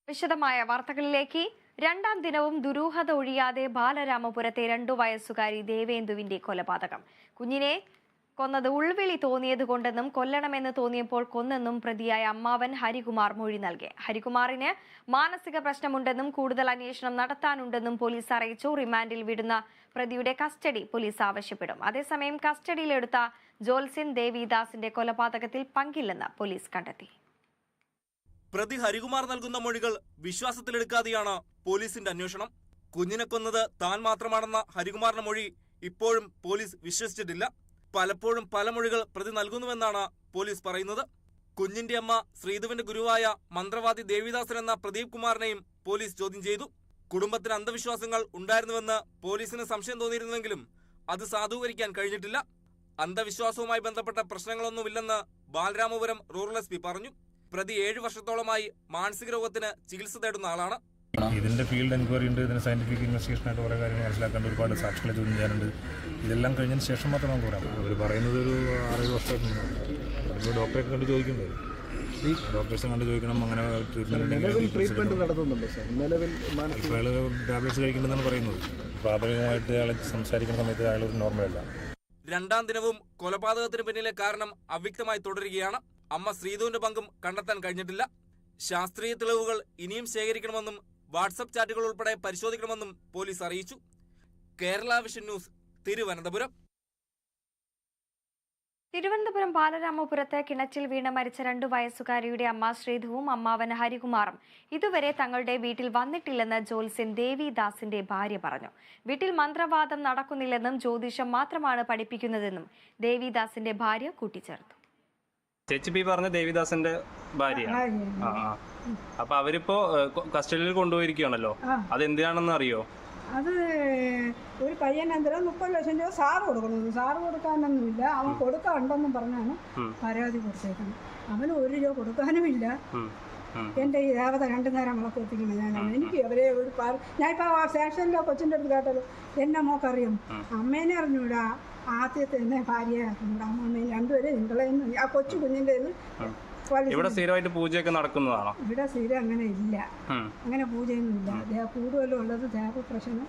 വിശദമായ വാർത്തകളിലേക്ക്. രണ്ടാം ദിനവും ദുരൂഹത ഒഴിയാതെ ബാലരാമപുരത്തെ 2 വയസ്സുകാരി ദേവേന്ദുവിന്റെ കൊലപാതകം. കുഞ്ഞിനെ കൊന്നത് ഉൾവിളി തോന്നിയതുകൊണ്ടെന്നും കൊല്ലണമെന്ന് തോന്നിയപ്പോൾ കൊന്നെന്നും പ്രതിയായ അമ്മാവൻ ഹരികുമാർ മൊഴി നൽകി. ഹരികുമാറിന് മാനസിക പ്രശ്നമുണ്ടെന്നും കൂടുതൽ അന്വേഷണം നടത്താനുണ്ടെന്നും പോലീസ് അറിയിച്ചു. റിമാൻഡിൽ വിടുന്ന പ്രതിയുടെ കസ്റ്റഡി പോലീസ് ആവശ്യപ്പെടും. അതേസമയം കസ്റ്റഡിയിലെടുത്ത ജോത്സ്യൻ ദേവിദാസിന്റെ കൊലപാതകത്തിൽ പങ്കില്ലെന്ന് പോലീസ് കണ്ടെത്തി. പ്രതി ഹരികുമാർ നൽകുന്ന മൊഴികൾ വിശ്വാസത്തിലെടുക്കാതെയാണ് പോലീസിന്റെ അന്വേഷണം. കുഞ്ഞിനെ കൊന്നത് താൻ മാത്രമാണെന്ന ഹരികുമാറിന്റെ മൊഴി ഇപ്പോഴും പോലീസ് വിശ്വസിച്ചിട്ടില്ല. പലപ്പോഴും പല മൊഴികൾ പ്രതി നൽകുന്നുവെന്നാണ് പോലീസ് പറയുന്നത്. കുഞ്ഞിന്റെ അമ്മ ശ്രീധുവിന്റെ ഗുരുവായ മന്ത്രവാദി ദേവിദാസൻ എന്ന പ്രദീപ് കുമാറിനെയും പോലീസ് ചോദ്യം ചെയ്തു. കുടുംബത്തിന് അന്ധവിശ്വാസങ്ങൾ ഉണ്ടായിരുന്നുവെന്ന് പോലീസിന് സംശയം തോന്നിയിരുന്നെങ്കിലും അത് സാധൂകരിക്കാൻ കഴിഞ്ഞിട്ടില്ല. അന്ധവിശ്വാസവുമായി ബന്ധപ്പെട്ട പ്രശ്നങ്ങളൊന്നുമില്ലെന്ന് ബാലരാമപുരം റൂറൽ എസ് പി പറഞ്ഞു. പ്രതി 7 വർഷത്തോളമായി മാനസിക രോഗത്തിന് ചികിത്സ തേടുന്ന ആളാണ്. ഇതിന്റെ ഫീൽഡ് എൻക്വയറി ഉണ്ട്, ഇതിന് സയന്റിഫിക് ഇൻവെസ്റ്റിഗേഷൻ ആയിട്ട് കുറേ കാര്യങ്ങൾ മനസ്സിലാക്കേണ്ട, ഒരുപാട് സാക്ഷികളെ ചോദ്യം ചെയ്യാനുണ്ട്. ഇതെല്ലാം കഴിഞ്ഞതിന് ശേഷം മാത്രം നമുക്ക് പറയാം. അവർ പറയുന്നത് ഒരു 6 വർഷമായിട്ട് ഡോക്ടറെ കണ്ട് ചോദിക്കുന്നത്, ഡോക്ടേഴ്സും കണ്ട് ചോദിക്കണം. അങ്ങനെ ട്രീറ്റ്മെന്റ് നടത്തുന്നുണ്ട് സാർ. ഇപ്പോൾ അയാൾ ടാബ്ലറ്റ്സ് കഴിക്കേണ്ടതെന്നാണ് പറയുന്നത്. പ്രാഥമികമായിട്ട് അയാളെ സംസാരിക്കുന്ന സമയത്ത് അയാൾ നോർമലല്ല. രണ്ടാം ദിനവും കൊലപാതകത്തിന് പിന്നിലെ കാരണം അവ്യക്തമായി തുടരുകയാണ്. അമ്മ ശ്രീധുവിന്റെ പങ്കും കണ്ടെത്താൻ കഴിഞ്ഞിട്ടില്ല. ശാസ്ത്രീയ തെളിവുകൾ ഇനിയും ശേഖരിക്കണമെന്നും വാട്സപ്പ് ചാറ്റുകൾ ഉൾപ്പെടെ പരിശോധിക്കണമെന്നും പോലീസ് അറിയിച്ചു. Kerala vision news, Thiruvananthapuram. തിരുവനന്തപുരം ബാലരാമപുരത്ത് കിണറ്റിൽ വീണ് മരിച്ച 2 വയസ്സുകാരിയുടെ അമ്മ ശ്രീധുവും അമ്മാവൻ ഹരികുമാറും ഇതുവരെ തങ്ങളുടെ വീട്ടിൽ വന്നിട്ടില്ലെന്ന് ജോത്സ്യൻ ദേവിദാസിന്റെ ഭാര്യ പറഞ്ഞു. വീട്ടിൽ മന്ത്രവാദം നടക്കുന്നില്ലെന്നും ജ്യോതിഷം മാത്രമാണ് പഠിപ്പിക്കുന്നതെന്നും ദേവിദാസിന്റെ ഭാര്യ കൂട്ടിച്ചേർത്തു. ചേച്ചി പി പറഞ്ഞ ദേവിദാസന്റെ ഭാര്യയാണ്. അപ്പൊ അവരിപ്പോ കസ്റ്റഡിയിൽ കൊണ്ടുപോയിരിക്കുകയാണല്ലോ, അതെന്തിനാണെന്ന് അറിയോ? അത് ഒരു പയ്യനെന്തരം 30 ലക്ഷം രൂപ സാറ് കൊടുക്കണമെന്ന്. സാറ് കൊടുക്കാനൊന്നുമില്ല, അവൻ കൊടുക്കാനുണ്ടെന്നും പറഞ്ഞാണ് പരാതി കൊടുത്തേക്കുന്നത്. അവന് 1 രൂപ കൊടുക്കാനുമില്ല. എൻ്റെ ഈ ദേവത 2 നേരം മുളക്ക് എത്തിക്കണം. ഞാനാണ് എനിക്ക് അവരെ ഒരു ഞാനിപ്പോൾ ആ സ്റ്റേഷനിലോ കൊച്ചിൻ്റെ അടുത്ത് കേട്ടല്ലോ, എന്നെ മോക്കറിയും, അമ്മേനെ അറിഞ്ഞൂടാ, ആദ്യത്തെ എന്നെ ഭാര്യയെ അറിഞ്ഞൂടാ, അമ്മേനെ 2 പേരെ നിങ്ങളെന്ന് ആ കൊച്ചു കുഞ്ഞിൻ്റെ ഇവിടെ സ്ഥിരമായിട്ട് പൂജയൊക്കെ നടക്കുന്നതാണോ? ഇവിടെ സ്ഥിരം അങ്ങനെ ഇല്ല, അങ്ങനെ പൂജയൊന്നും ഇല്ല. കൂടുതലും ഉള്ളത് ദേവ പ്രശ്നം.